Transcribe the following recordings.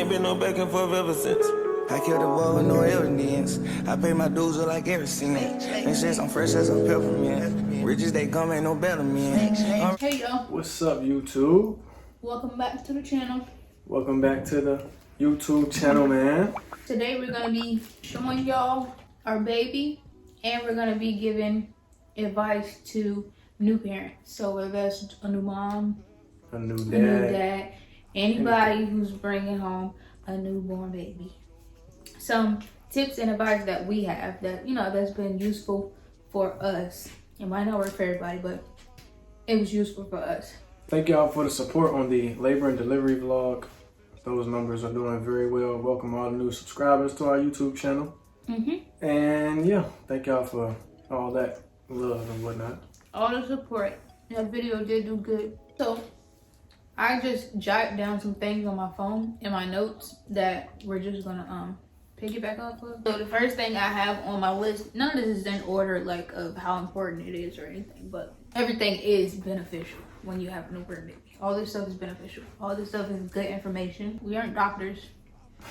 ain't been no back and forth ever since. I killed the boy with no evidence. I pay my dues just like every cent. They says I'm fresh as a peppermint. Riches they come ain't no better man. Hey y'all. What's up, YouTube? Welcome back to the channel. Welcome back to the YouTube channel, man. Today we're gonna be showing y'all our baby, and we're gonna be giving advice to new parents. So whether that's a new mom, A new a new dad. dad, anybody who's bringing home a newborn baby. Some tips and advice that we have that, that's been useful for us. It might not work for everybody, but it was useful for us. Thank y'all for the support on the labor and delivery vlog. Those numbers are doing very well. Welcome all the new subscribers to our YouTube channel. And yeah, thank y'all for all that love and whatnot. All the support. That video did do good. So I just jotted down some things on my phone in my notes that we're just gonna piggyback off of. So the first thing I have on my list, none of this is in order like of how important it is or anything, but everything is beneficial when you have a newborn baby. All this stuff is beneficial. All this stuff is good information. We aren't doctors.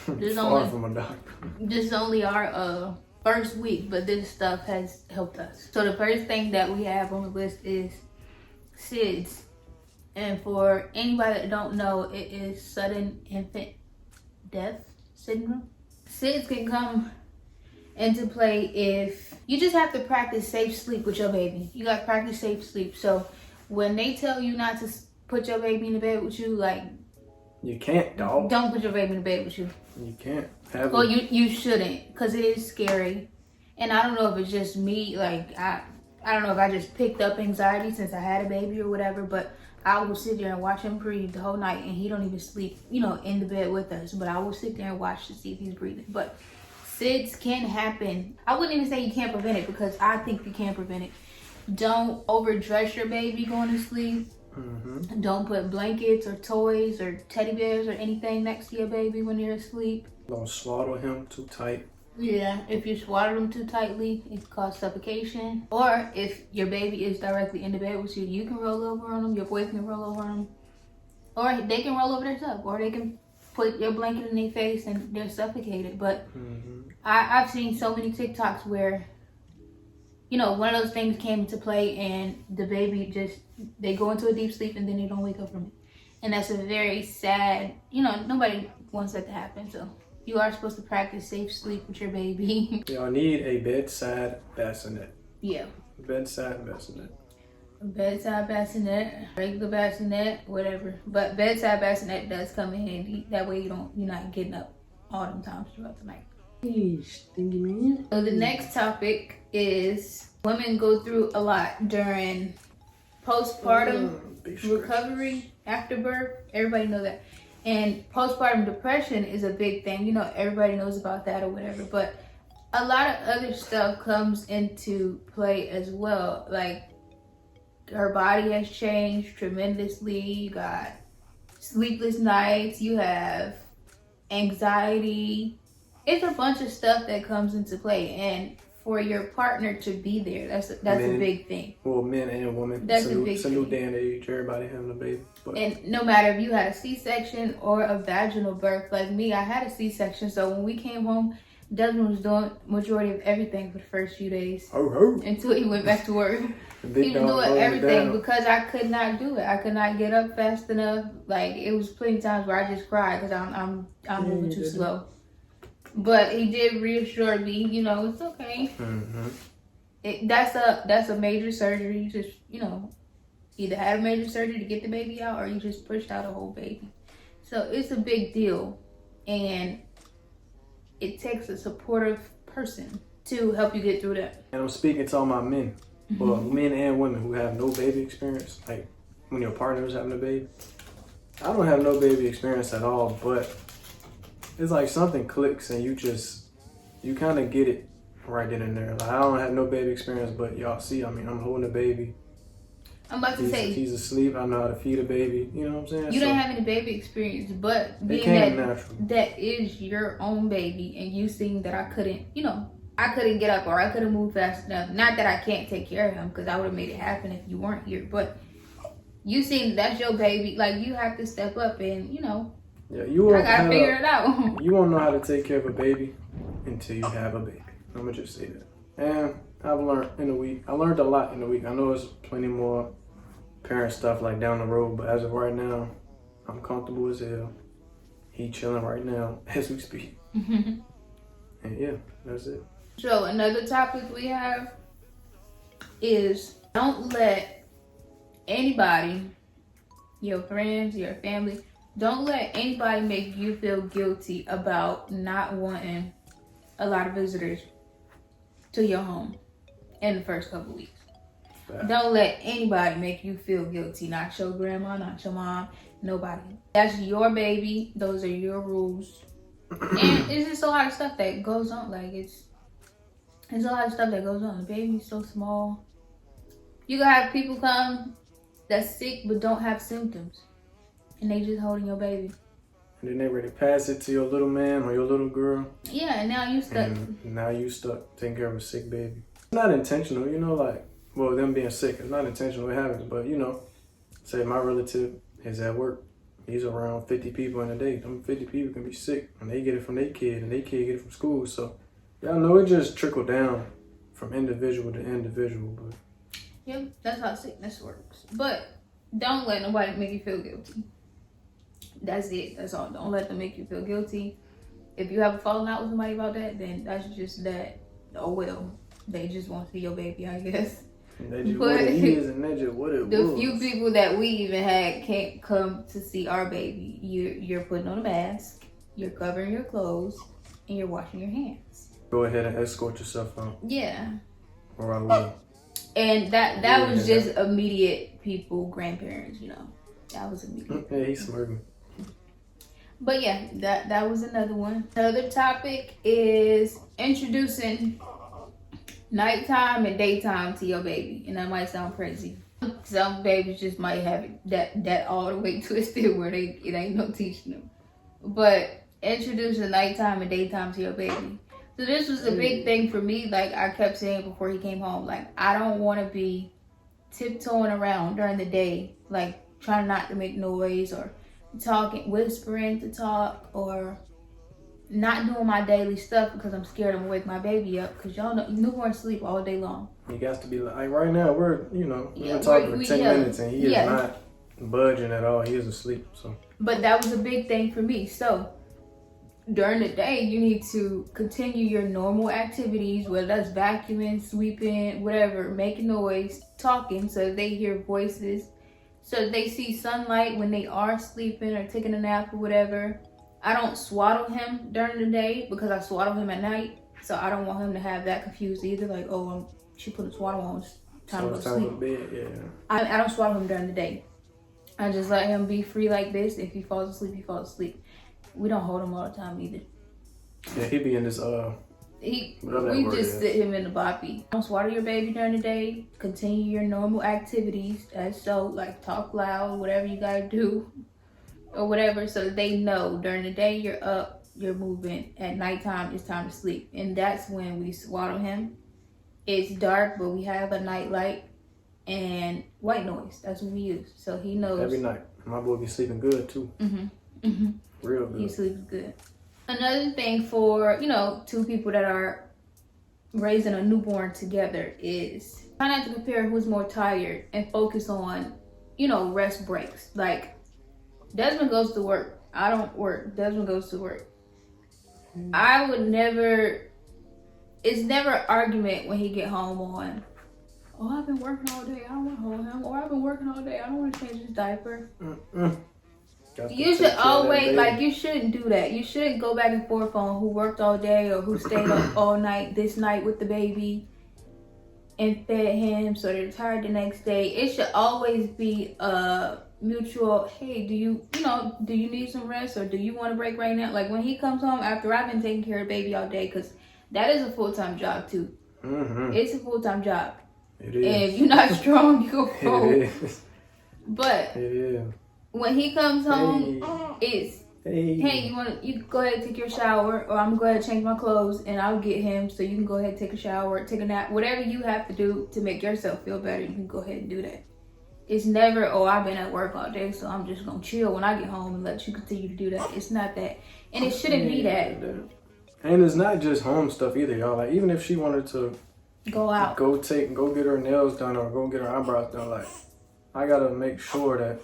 This is Far from a doctor. This is only our first week, but this stuff has helped us. So the first thing that we have on the list is SIDS. And for anybody that don't know, it is sudden infant death syndrome. SIDS can come into play if you just have to practice safe sleep with your baby. You got to practice safe sleep. So when they tell you not to put your baby in the bed with you, like, You can't, dog. don't put your baby in the bed with you. You can't have Well, it. you shouldn't, because it is scary. And I don't know if it's just me, like, I don't know if I just picked up anxiety since I had a baby or whatever, but I will sit there and watch him breathe the whole night, and he don't even sleep, in the bed with us. But I will sit there and watch to see if he's breathing. But SIDS can happen. I wouldn't even say you can't prevent it, because I think you can prevent it. Don't overdress your baby going to sleep. Don't put blankets or toys or teddy bears or anything next to your baby when you're asleep. Don't swaddle him too tight. Yeah, if you swaddle them too tightly, it can cause suffocation. Or if your baby is directly in the bed with you, you can roll over on them, your boy can roll over on them. Or they can roll over themselves, or they can put your blanket in their face and they're suffocated. But I've seen so many TikToks where, one of those things came into play and the baby they go into a deep sleep and then they don't wake up from it. And that's a very sad, nobody wants that to happen. So you are supposed to practice safe sleep with your baby. Y'all need a bedside bassinet. Yeah. Bedside bassinet. Bedside bassinet, regular bassinet, whatever. But bedside bassinet does come in handy. That way you're not getting up all them times throughout the night. So the next topic is women go through a lot during postpartum recovery after birth. Everybody know that. And postpartum depression is a big thing. Everybody knows about that or whatever. But a lot of other stuff comes into play as well. Like, her body has changed tremendously. You got sleepless nights. You have anxiety. It's a bunch of stuff that comes into play. And for your partner to be there, that's a big thing. Well, men and women. That's it's a new day and age. Everybody having a baby. But and no matter if you had a C-section or a vaginal birth, like me, I had a C-section. So when we came home, Desmond was doing majority of everything for the first few days until he went back to work. He was doing everything because I could not do it. I could not get up fast enough. Like, it was plenty of times where I just cried because I'm moving too slow. But he did reassure me, it's okay. That's a major surgery. You just, either had a major surgery to get the baby out, or you just pushed out a whole baby. So it's a big deal, and it takes a supportive person to help you get through that. And I'm speaking to all my men, well, men and women who have no baby experience, like when your partner is having a baby. I don't have no baby experience at all, but it's like something clicks and you kind of get it right then and there. Like, I don't have no baby experience, but y'all see, I'm holding a baby. I'm about to say, he's asleep. I know how to feed a baby. You know what I'm saying? You don't have any baby experience, but being that is your own baby, and you seeing that I couldn't get up or I couldn't move fast enough. Not that I can't take care of him, because I would have made it happen if you weren't here. But you seeing that's your baby, like, you have to step up and Yeah, you won't. I gotta figure it out. You won't know how to take care of a baby until you have a baby. I'm gonna just say that. And I've learned in a week. I learned a lot in a week. I know there's plenty more parent stuff like down the road, but as of right now, I'm comfortable as hell. He chilling right now as we speak. And yeah, that's it. So another topic we have is don't let anybody, your friends, your family, don't let anybody make you feel guilty about not wanting a lot of visitors to your home in the first couple weeks. Don't let anybody make you feel guilty. Not your grandma, not your mom, nobody. That's your baby. Those are your rules. And it's just a lot of stuff that goes on. Like it's a lot of stuff that goes on. The baby's so small. You gonna have people come that's sick but don't have symptoms, and they just holding your baby. And then they ready to pass it to your little man or your little girl. Yeah, and now you stuck. And now you stuck taking care of a sick baby. It's not intentional, you know, like, well, them being sick, it's not intentional, it happens. But, you know, say my relative is at work. He's around 50 people in a day. Them 50 people can be sick, and they get it from their kid, and their kid get it from school. So, y'all know it just trickle down from individual to individual. But Yep, that's how sickness works. But don't let nobody make you feel guilty. That's it. That's all. Don't let them make you feel guilty. If you have a falling out with somebody about that, then that's just that. Oh well, they just want to see your baby, I guess. And they just what it is, and they just what it was. The few people that we even had can't come to see our baby. You're putting on a mask, you're covering your clothes, and you're washing your hands. Go ahead and escort yourself out. Yeah. Or I will. And that was just immediate people, grandparents, you know. That was immediate. Yeah, he's smirking. But yeah, that was another one. Another topic is introducing nighttime and daytime to your baby. And that might sound crazy. Some babies just might have it that all the way twisted where it ain't no teaching them. But introducing nighttime and daytime to your baby. So this was a big thing for me. Like I kept saying before he came home, like I don't want to be tiptoeing around during the day, like trying not to make noise or talking, whispering to talk, or not doing my daily stuff because I'm scared I'm gonna wake my baby up. Because y'all know newborns sleep all day long. He got to be like right now. We're talking for 10 minutes and he is not budging at all. He is asleep. So, but that was a big thing for me. So during the day, you need to continue your normal activities, whether that's vacuuming, sweeping, whatever, making noise, talking, so they hear voices, so they see sunlight when they are sleeping or taking a nap or whatever. I don't swaddle him during the day because I swaddle him at night, so I don't want him to have that confused either. Like, oh, she put a swaddle on, it's time to go to sleep. Bed, yeah. I don't swaddle him during the day. I just let him be free like this. If he falls asleep, he falls asleep. We don't hold him all the time either. Yeah, he be in this we just sit him in the boppy. Don't swaddle your baby during the day. Continue your normal activities as so, like talk loud, whatever you gotta do, or whatever, so that they know during the day you're up, you're moving. At nighttime, it's time to sleep, and that's when we swaddle him. It's dark, but we have a night light and white noise. That's what we use, so he knows. Every night, my boy be sleeping good too. Real good. He sleeps good. Another thing for, two people that are raising a newborn together is try not to compare who's more tired and focus on, rest breaks. Like, Desmond goes to work. I don't work. Desmond goes to work. I would never, it's never an argument when he get home on, oh, I've been working all day, I don't want to hold him. Or I've been working all day, I don't want to change his diaper. You should always, you shouldn't do that. You shouldn't go back and forth on who worked all day or who stayed up all night this night with the baby and fed him so they're tired the next day. It should always be a mutual, hey, do you need some rest or do you want a break right now? Like when he comes home after I've been taking care of the baby all day, because that is a full-time job too. It's a full-time job. It is. And if you're not strong, you go home. It is. But it is. When he comes home, it's hey, you go ahead and take your shower, or I'm gonna go ahead and change my clothes and I'll get him so you can go ahead and take a shower, take a nap, whatever you have to do to make yourself feel better, you can go ahead and do that. It's never, oh, I've been at work all day, so I'm just gonna chill when I get home and let you continue to do that. It's not that. And it shouldn't be that. And it's not just home stuff either, y'all. Like, even if she wanted to go out, go get her nails done or go get her eyebrows done, like, I gotta make sure that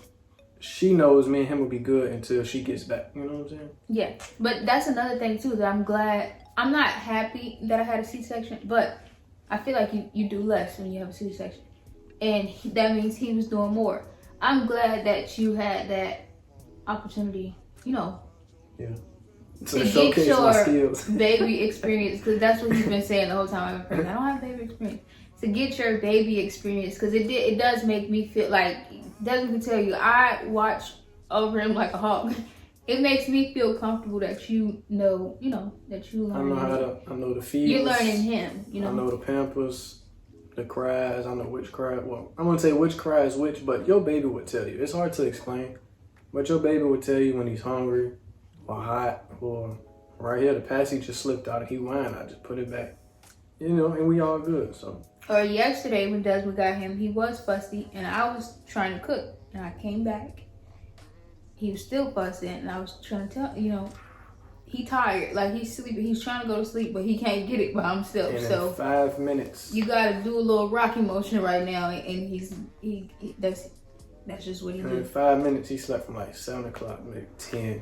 she knows me and him will be good until she gets back. You know what I'm saying? Yeah. But that's another thing too, that I'm glad. I'm not happy that I had a C-section, but I feel like you do less when you have a C-section. And that means he was doing more. I'm glad that you had that opportunity, you know. Yeah. To get your baby experience, because that's what he's been saying the whole time I've been pregnant. I don't have baby experience. To get your baby experience, because it does make me feel like, doesn't even tell you, I watch over him like a hawk. It makes me feel comfortable that you know that you learn. I know the feeds. You're learning him, you know. I know the Pampers, the cries. I know which cry. Well, I'm gonna say which cry is which, but your baby would tell you. It's hard to explain, but your baby would tell you when he's hungry, or hot, or right here the passy just slipped out and he whined. I just put it back, you know, and we all good. So. Or yesterday when Desmond got him, he was fussy, and I was trying to cook, and I came back. He was still fussing, and I was trying to tell, you know, he tired, like he's sleeping. He's trying to go to sleep, but he can't get it by himself. And so in 5 minutes, you gotta do a little rocky motion right now, and that's just what he did. In 5 minutes, he slept from like 7 o'clock, maybe 10.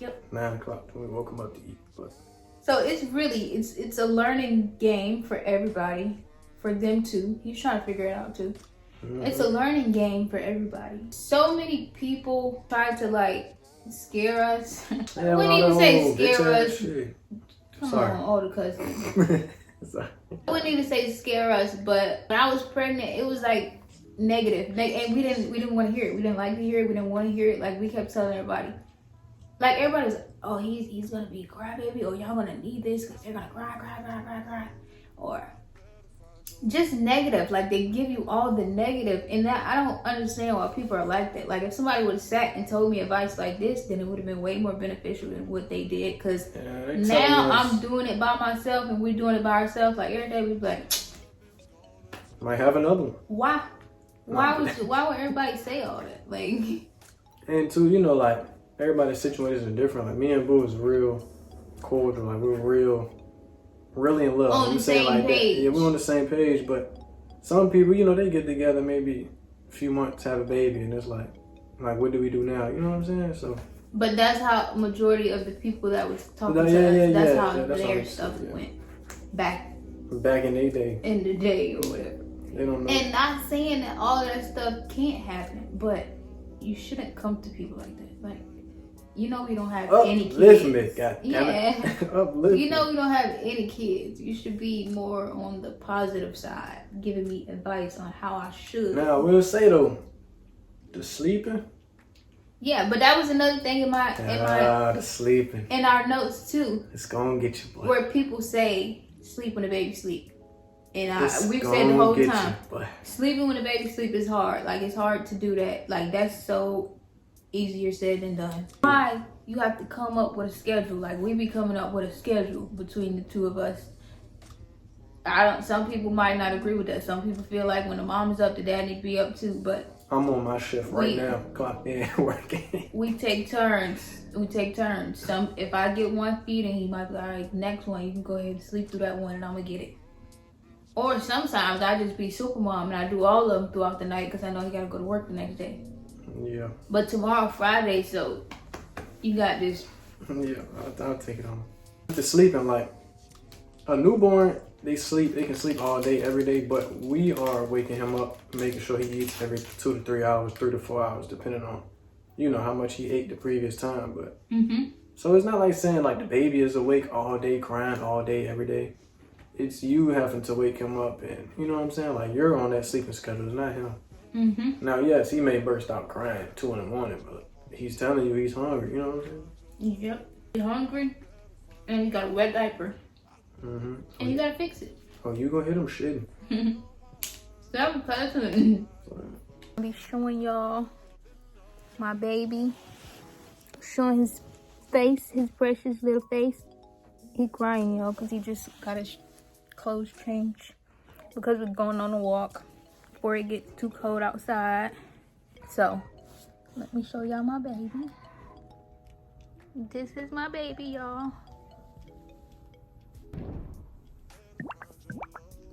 Yep. 9 o'clock when we woke him up to eat. But. So it's really it's a learning game for everybody, for them too. He's trying to figure it out too. It's a learning game for everybody. So many people try to like scare us. I wouldn't even say scare us. Come on, all the cousins. Sorry. I wouldn't even say scare us, but when I was pregnant, it was like negative. And we didn't want to hear it. We didn't like to hear it. We didn't want to hear it. Like we kept telling everybody. Like everybody was, oh, he's gonna be a crybaby, or y'all gonna need this because they're gonna cry. Or just negative, like they give you all the negative, and that I don't understand why people are like that. Like if somebody would have sat and told me advice like this, then it would have been way more beneficial than what they did. Because now I'm doing it by myself, and we're doing it by ourselves. Like every day we be like, might have another one. Why would everybody say all that? Like, and too, you know, like everybody's situations are different. Like me and Boo is real cordial. Like we're really in love. On the same like page. That. Yeah, we're on the same page, but some people, you know, they get together maybe a few months, have a baby, and it's like what do we do now? You know what I'm saying? So. But that's how majority of the people that was talking to us, that's how their stuff went back in their day. In the day or whatever. They don't know. And not saying that all of that stuff can't happen, but you shouldn't come to people like that. Like, you know we don't have any kids. Uplift me, yeah. Uplift you know we don't have any kids. You should be more on the positive side, giving me advice on how I should. Now, I will say though, the sleeping. Yeah, but that was another thing in the sleeping. In our notes too. It's gonna get you, boy. Where people say, sleep when the baby sleep. And we've said the whole time, sleeping when the baby sleep is hard. Like, it's hard to do that. Like, that's so easier said than done. Why you have to come up with a schedule? Like, we be coming up with a schedule between the two of us. Some people might not agree with that. Some people feel like when the mom is up, the dad need to be up too. But I'm on my shift right now. Clock in, working. We take turns. If I get one feeding, he might be all right. Next one, you can go ahead and sleep through that one, and I'm gonna get it. Or sometimes I just be super mom and I do all of them throughout the night because I know you gotta go to work the next day. Yeah. But tomorrow Friday, so you got this. Yeah, I'll take it on. The sleeping, like a newborn, they can sleep all day, every day, but we are waking him up, making sure he eats every 2 to 3 hours, 3 to 4 hours, depending on, you know, how much he ate the previous time. But so it's not like saying like the baby is awake all day, crying all day, every day. It's you having to wake him up, and you know what I'm saying? Like, you're on that sleeping schedule, it's not him. Now, yes, he may burst out crying at 2 in the morning, but he's telling you he's hungry, you know what I'm saying? Yep. He's hungry, and he got a wet diaper. And you gotta fix it. Oh, you gonna hit him shitting. Seven person. I'll be showing y'all my baby. Showing his face, his precious little face. He crying, y'all, because he just got his clothes changed because we're going on a walk before it gets too cold outside. So, let me show y'all my baby. This is my baby, y'all.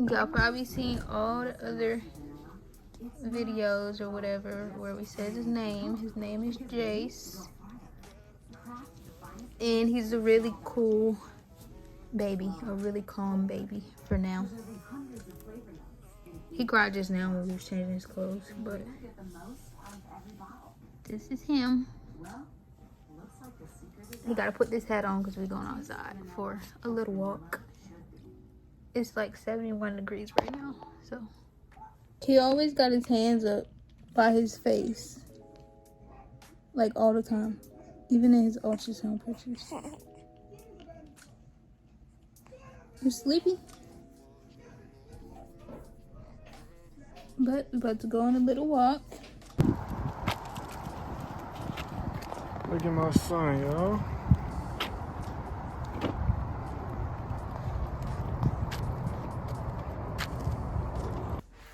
Y'all probably seen all the other videos or whatever where we said his name. His name is Jace. And he's a really cool baby, a really calm baby for now. He cried just now when we was changing his clothes, but this is him. He gotta put this hat on because we're going outside for a little walk. It's like 71 degrees right now, so. He always got his hands up by his face. Like all the time. Even in his ultrasound pictures. You sleepy? But we're about to go on a little walk. Look at my son, y'all.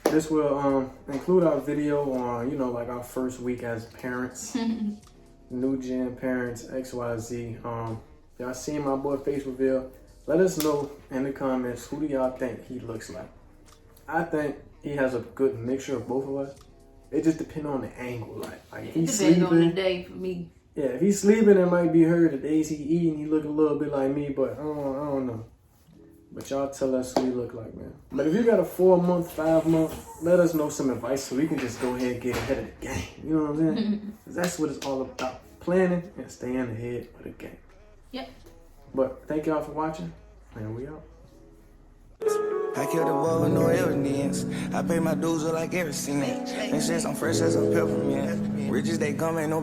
This will include our video on, you know, like our first week as parents. New gen parents, XYZ. Y'all seen my boy face reveal? Let us know in the comments, who do y'all think he looks like? I think he has a good mixture of both of us. It just depends on the angle. Like if he's sleeping, on the day for me. Yeah, if he's sleeping, it might be her. The days he eating, he look a little bit like me, but I don't know. But y'all tell us who he look like, man. But if you got a 4-month, 5-month, let us know some advice so we can just go ahead and get ahead of the game. You know what I'm saying? 'Cause that's what it's all about. Planning and staying ahead of the game. Yep. But thank y'all for watching, and we out. I killed the boy with no evidence. I pay my dues like every cent. And since I'm fresh as a peppermint. Riches they come ain't no